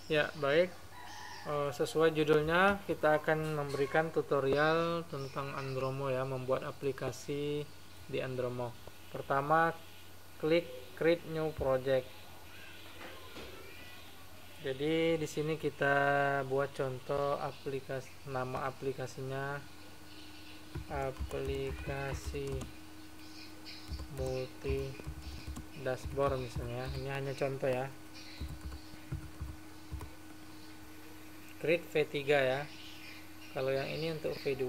Ya, baik. Sesuai judulnya, kita akan memberikan tutorial tentang Andromo ya, membuat aplikasi di Andromo. Pertama, klik Create New Project. Jadi di sini kita buat contoh aplikasi, nama aplikasinya aplikasi multi dashboard misalnya. Ini hanya contoh ya. Create V3 ya. Kalau yang ini untuk V2.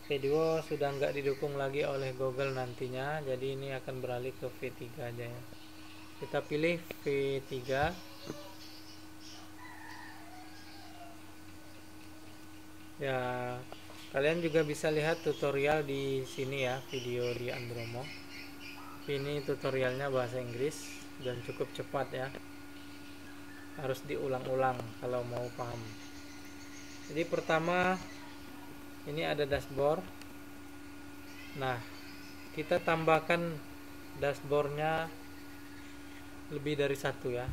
V2 sudah nggak didukung lagi oleh Google nantinya, jadi ini akan beralih ke V3 aja ya. Kita pilih V3. Ya, kalian juga bisa lihat tutorial di sini ya, video di Andromo. Ini tutorialnya bahasa Inggris dan cukup cepat ya. Harus diulang-ulang kalau mau paham. Jadi pertama ini ada dashboard. Nah, kita tambahkan dashboardnya lebih dari satu ya.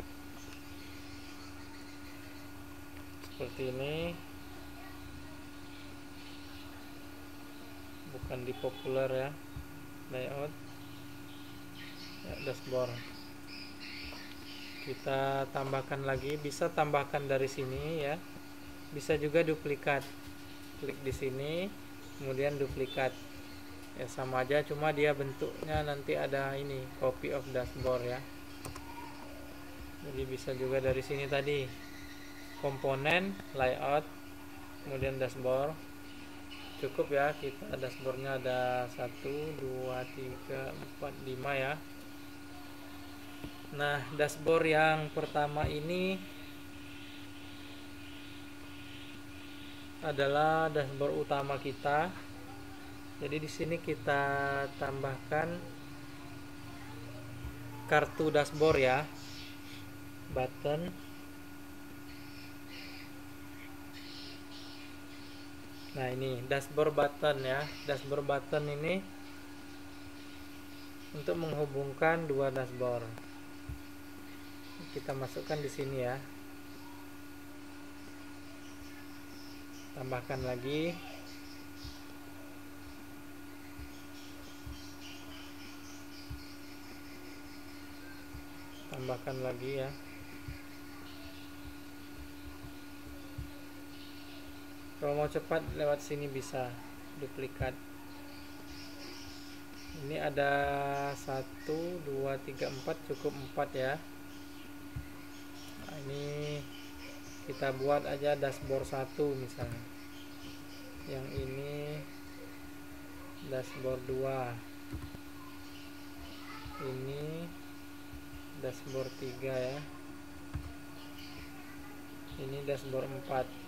Seperti ini. Bukan di populer ya, layout ya, dashboard. Kita tambahkan lagi, bisa tambahkan dari sini ya, bisa juga duplikat. Klik di sini kemudian duplikat ya, sama aja, cuma dia bentuknya nanti ada ini copy of dashboard ya. Jadi bisa juga dari sini tadi, komponen, layout, kemudian dashboard. Cukup ya, kita dashboardnya ada 1, 2, 3, 4, 5 ya. Nah, dashboard yang pertama ini adalah dashboard utama kita. Jadi di sini kita tambahkan kartu dashboard ya, button. Nah, ini dashboard button ya. Dashboard button ini untuk menghubungkan dua dashboard. Kita masukkan di sini ya. Tambahkan lagi. Tambahkan lagi ya. Kalau mau cepat lewat sini bisa duplikat. Ini ada 1, 2, 3, 4, cukup 4 ya. Nah, ini kita buat aja dashboard 1 misalnya. Yang ini dashboard 2. Ini dashboard 3 ya. Ini dashboard 4.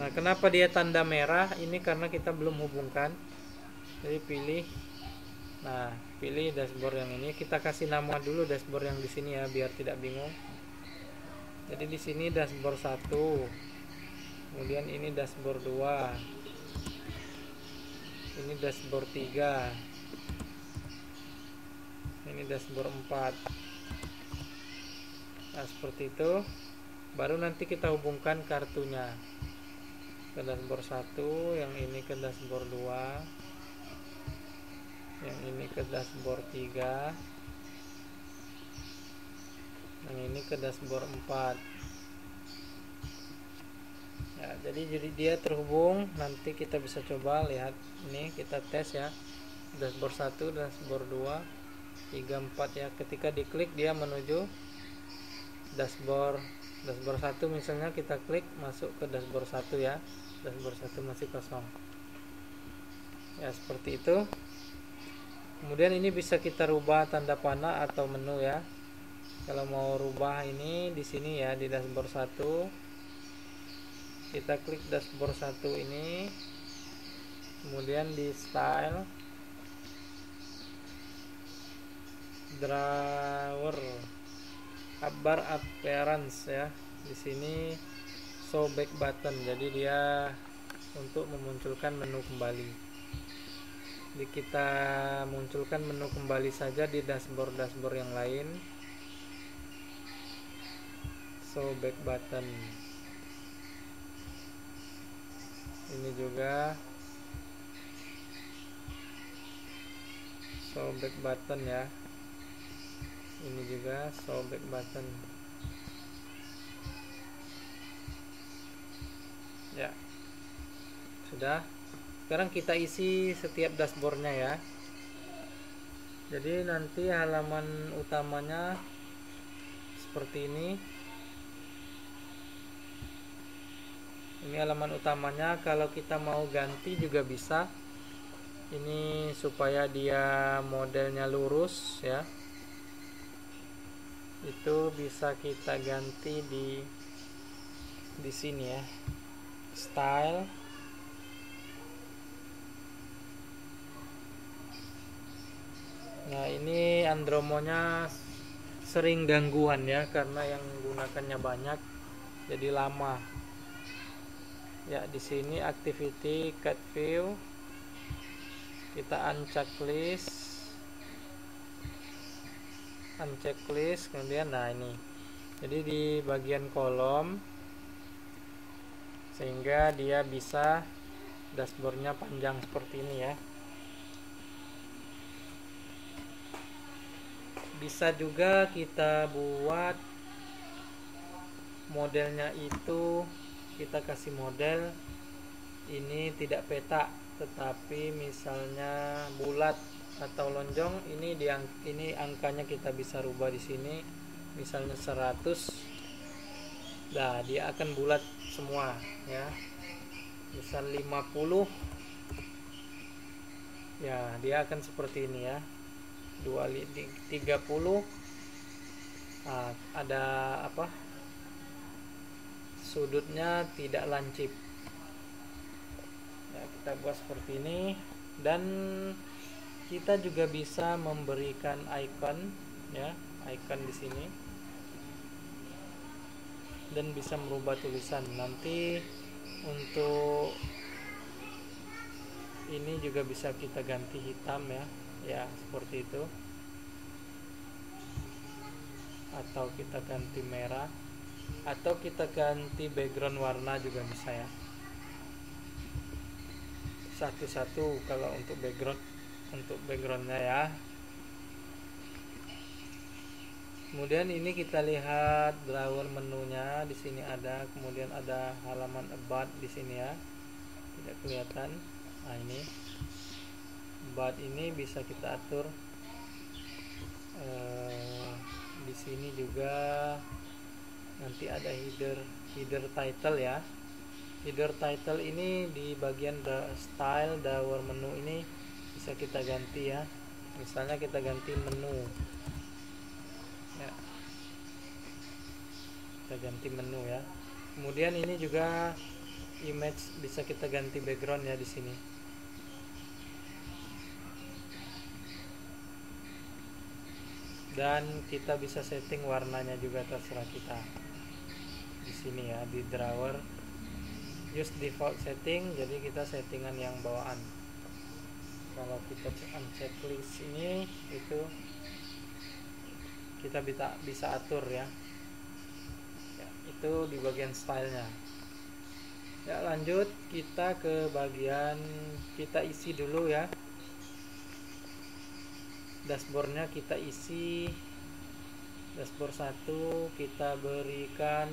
Nah, kenapa dia tanda merah? Ini karena kita belum hubungkan. Jadi pilih. Nah, pilih dashboard yang ini. Kita kasih nama dulu dashboard yang di sini ya, biar tidak bingung. Jadi di sini dashboard 1. Kemudian ini dashboard 2. Ini dashboard 3. Ini dashboard 4. Nah, seperti itu. Baru nanti kita hubungkan kartunya ke dashboard 1, yang ini ke dashboard 2, yang ini ke dashboard 3, yang ini ke dashboard 4 ya. Jadi dia terhubung. Nanti kita bisa coba lihat, ini kita tes ya, dashboard 1, dashboard 2, 3, 4 ya. Ketika diklik dia menuju dashboard 1 misalnya, kita klik masuk ke dashboard 1 ya. Dashboard 1 masih kosong ya, seperti itu. Kemudian ini bisa kita rubah tanda panah atau menu ya. Kalau mau rubah ini di sini ya, di dashboard 1 kita klik dashboard 1 ini, kemudian di style, drawer, bar appearance ya. Di sini show back button, jadi dia untuk memunculkan menu kembali. Jadi kita munculkan menu kembali saja di dashboard yang lain. Show back button ini juga show back button ya, ini juga show back button ya. Sudah, sekarang kita isi setiap dashboardnya ya. Jadi nanti halaman utamanya seperti ini. Ini halaman utamanya, kalau kita mau ganti juga bisa. Ini supaya dia modelnya lurus ya. Itu bisa kita ganti di sini ya. Style. Nah, ini Andromonya sering gangguan ya, karena yang menggunakannya banyak jadi lama. Ya, di sini activity cut view, kita uncheck list, kemudian nah ini. Jadi di bagian kolom, sehingga dia bisa dashboardnya panjang seperti ini ya. Bisa juga kita buat modelnya itu, kita kasih model ini tidak peta tetapi misalnya bulat atau lonjong. Ini angkanya kita bisa rubah di sini, misalnya 100. Nah, dia akan bulat semua ya. Misal 50 ya, dia akan seperti ini ya. 30. Nah, ada apa, sudutnya tidak lancip ya, kita buat seperti ini. Dan kita juga bisa memberikan icon ya, icon di sini, dan bisa merubah tulisan. Nanti untuk ini juga bisa kita ganti hitam ya, ya seperti itu, atau kita ganti merah, atau kita ganti background warna juga bisa ya, satu-satu. Kalau untuk backgroundnya ya. Kemudian ini kita lihat drawer menunya, di sini ada, kemudian ada halaman about di sini ya, tidak kelihatan. Nah, ini about ini bisa kita atur. Di sini juga nanti ada header title ya. Header title ini di bagian style drawer menu ini bisa kita ganti ya. Misalnya kita ganti menu ya, kita ganti menu ya. Kemudian ini juga image, bisa kita ganti background ya di sini. Dan kita bisa setting warnanya juga, terserah kita di sini ya, di drawer use default setting. Jadi kita settingan yang bawaan. Kalau kita uncheck list ini, itu kita bisa atur ya. Ya, itu di bagian stylenya ya. Lanjut kita ke bagian, kita isi dulu ya dashboardnya. Kita isi dashboard 1, kita berikan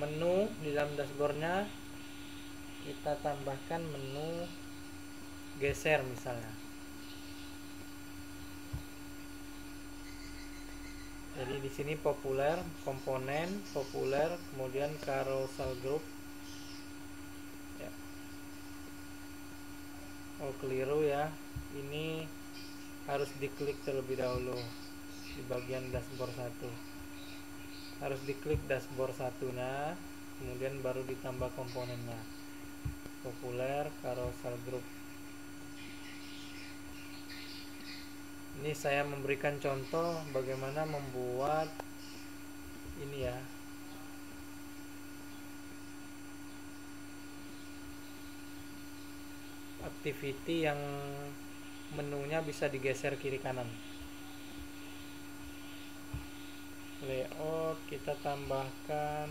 menu di dalam dashboardnya, kita tambahkan menu geser misalnya. Jadi di sini populer, komponen populer, kemudian carousel group ya. Oh, keliru ya, ini harus diklik terlebih dahulu di bagian dashboard 1. Harus diklik dashboard 1 nah, kemudian baru ditambah komponennya, populer, carousel group. Ini saya memberikan contoh bagaimana membuat ini ya, activity yang menunya bisa digeser kiri kanan. Layout kita tambahkan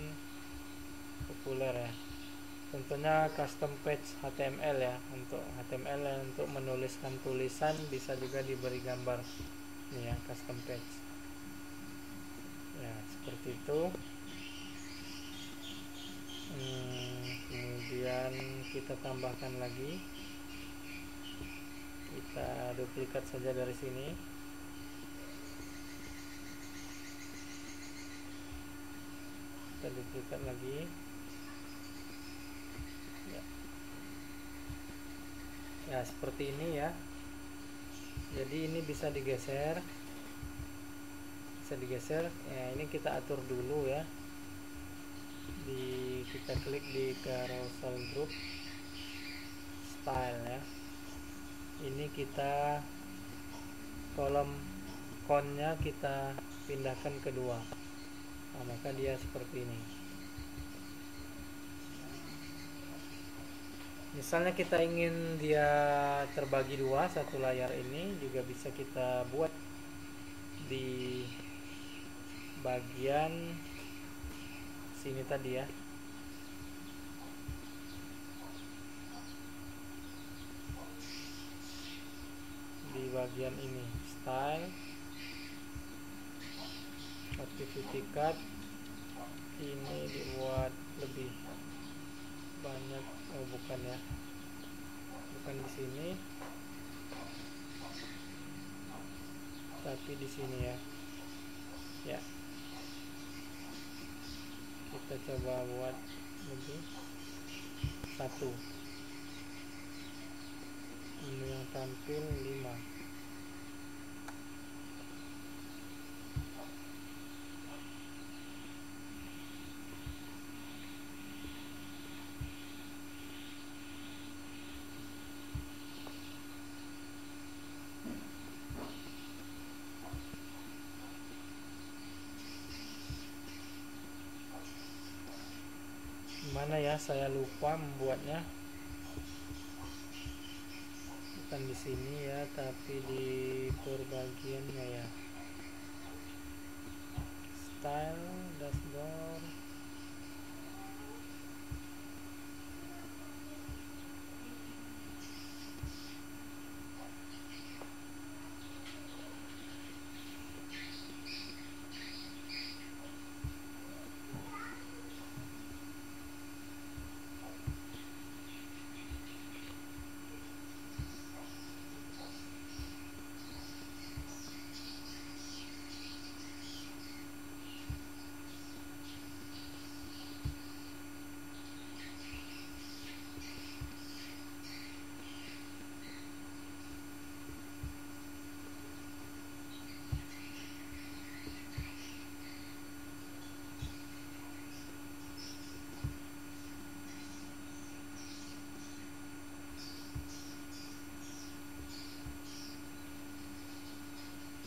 populer ya, tentunya custom page HTML ya. Untuk HTML ya, untuk menuliskan tulisan bisa juga diberi gambar ini ya, custom page ya, seperti itu. Kemudian kita tambahkan lagi, kita duplikat saja dari sini. Kita duplikat lagi ya. Ya seperti ini ya, jadi ini bisa digeser ya. Ini kita atur dulu ya, kita klik di carousel group style ya. Ini kita kolom konnya kita pindahkan ke 2. Nah, maka dia seperti ini. Misalnya kita ingin dia terbagi 2, satu layar ini juga bisa kita buat di bagian sini tadi ya. Di bagian ini style, activity card ini dibuat lebih banyak. Oh bukan ya, bukan di sini, tapi di sini ya. Ya, kita coba buat lebih 1. Menu yang tampil 5. Mana ya, saya lupa membuatnya. Bukan di sini ya, tapi di bagiannya ya. Style, dashboard.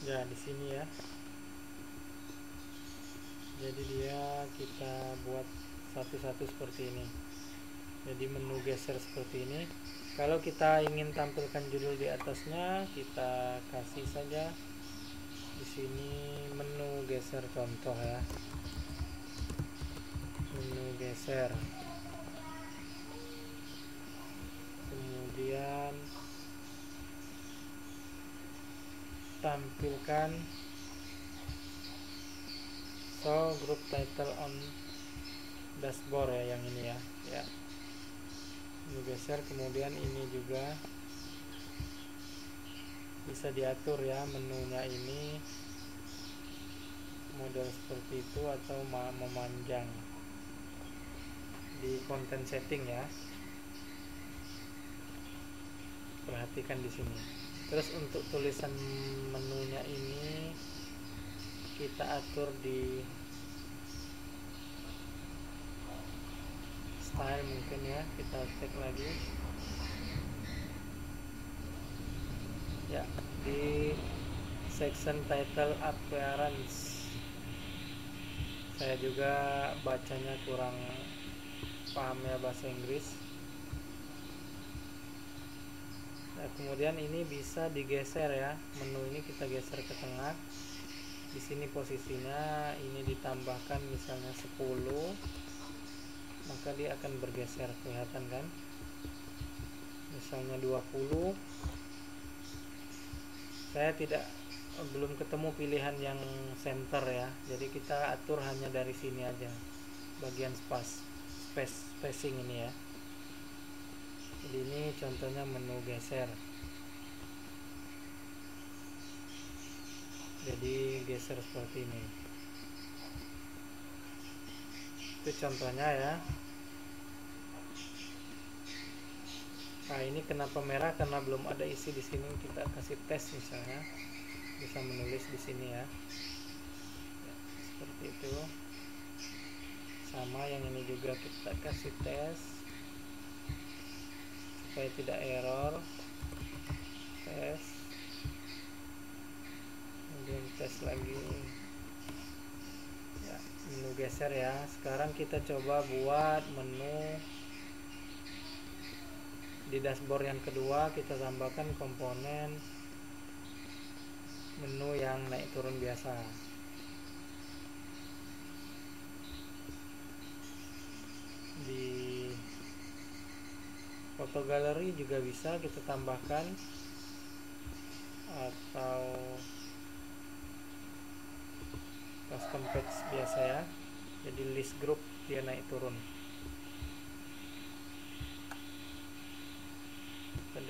Ya di sini ya. Jadi dia kita buat satu-satu seperti ini. Jadi menu geser seperti ini. Kalau kita ingin tampilkan judul di atasnya, kita kasih saja di sini menu geser contoh ya. Menu geser. Kemudian tampilkan show group title on dashboard ya, yang ini ya. Ya. Menu geser, kemudian ini juga bisa diatur ya menunya ini model seperti itu atau memanjang di content setting ya. Perhatikan di sini. Terus untuk tulisan menunya ini kita atur di style mungkin ya, kita cek lagi ya, di section title appearance. Saya juga bacanya kurang paham ya bahasa Inggris. Nah, kemudian ini bisa digeser ya, menu ini kita geser ke tengah. Di sini posisinya ini ditambahkan misalnya 10, maka dia akan bergeser, kelihatan kan? Misalnya 20. Saya belum ketemu pilihan yang center ya, jadi kita atur hanya dari sini aja, bagian spacing ini ya. Jadi ini contohnya menu geser. Jadi geser seperti ini. Itu contohnya ya. Nah, ini kenapa merah? Karena belum ada isi di sini. Kita kasih tes misalnya. Bisa menulis di sini ya. Ya, seperti itu. Sama yang ini juga kita kasih tes supaya tidak error. Tes. Kemudian tes lagi. Ya, menu geser ya. Sekarang kita coba buat menu di dashboard yang kedua. Kita tambahkan komponen menu yang naik turun biasa. Di foto galeri juga bisa kita tambahkan, atau custom page biasa ya. Jadi list group dia naik turun. Kita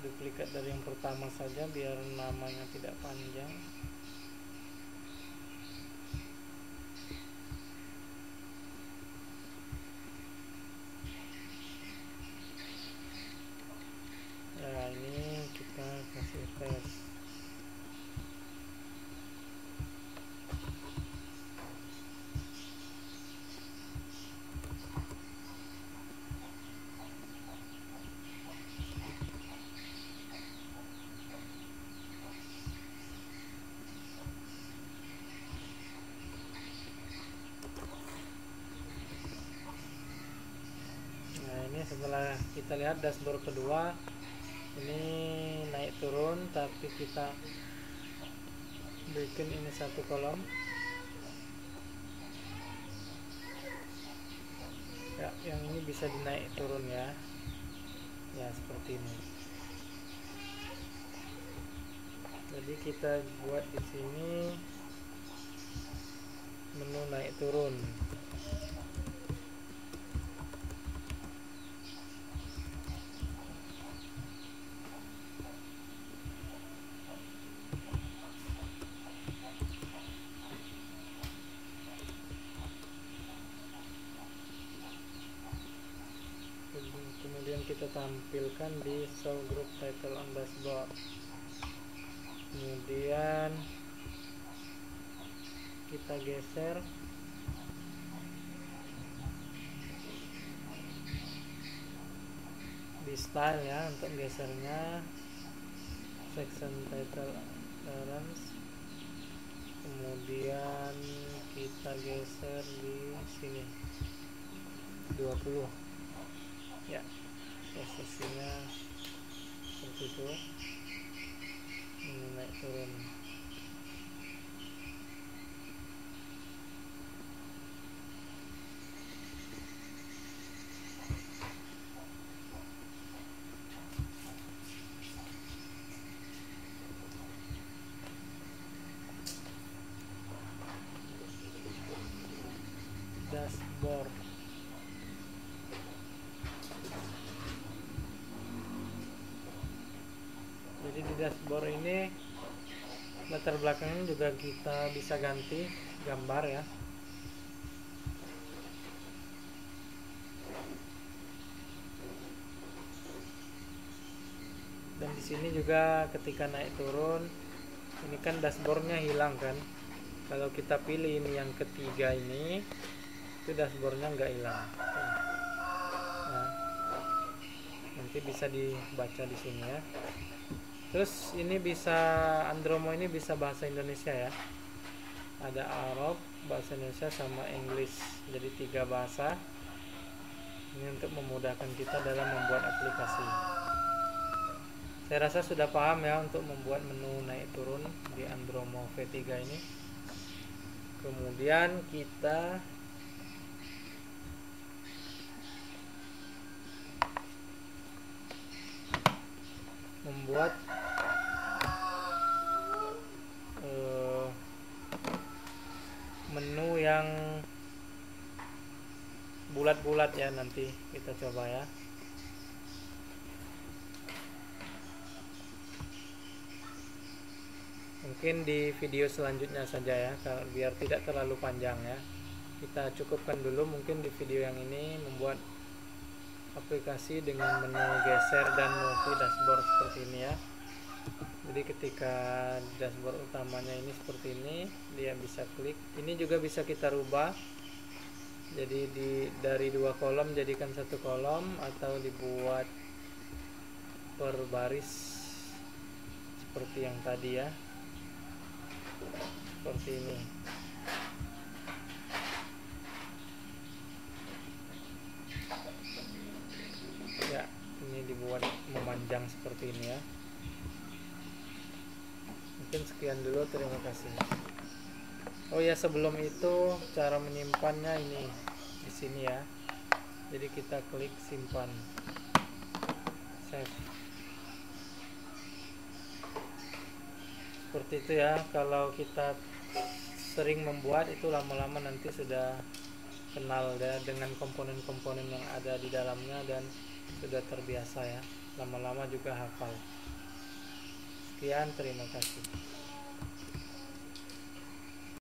duplikat dari yang pertama saja biar namanya tidak panjang. Ya, ini kita kasih tes. Ini setelah kita lihat dashboard kedua, ini naik turun, tapi kita bikin ini satu kolom ya. Yang ini bisa dinaik turun ya, ya seperti ini. Jadi kita buat di sini menu naik turun. Kemudian kita tampilkan di show group title on dashboard. Kemudian kita geser di style ya, untuk gesernya section title appearance. Kemudian kita geser di sini 20 ya, posisinya seperti itu. Ini naik turun. Dashboard. Jadi di dashboard ini latar belakangnya juga kita bisa ganti gambar ya. Dan di sini juga ketika naik turun, ini kan dashboardnya hilang kan. Kalau kita pilih ini yang ketiga ini, itu dashboardnya nggak hilang. Nah, nanti bisa dibaca di sini ya. Terus ini bisa Andromo ini bisa bahasa Indonesia ya. Ada Arab, bahasa Indonesia sama English. Jadi 3 bahasa. Ini untuk memudahkan kita dalam membuat aplikasi. Saya rasa sudah paham ya untuk membuat menu naik turun di Andromo V3 ini. Kemudian kita membuat menu yang bulat-bulat ya, nanti kita coba ya. Mungkin di video selanjutnya saja ya, biar tidak terlalu panjang ya. Kita cukupkan dulu mungkin di video yang ini membuat aplikasi dengan menu geser dan multi dashboard seperti ini ya. Jadi ketika dashboard utamanya ini seperti ini, dia bisa klik. Ini juga bisa kita rubah. Jadi dari 2 kolom jadikan 1 kolom, atau dibuat per baris seperti yang tadi ya. Seperti ini. Ya, ini dibuat memanjang seperti ini ya. Mungkin sekian dulu, terima kasih. Oh ya, sebelum itu cara menyimpannya ini di sini ya. Jadi kita klik simpan, save. Seperti itu ya. Kalau kita sering membuat itu, lama-lama nanti sudah kenal ya dengan komponen-komponen yang ada di dalamnya dan sudah terbiasa ya. Lama-lama juga hafal. Sekian, terima kasih.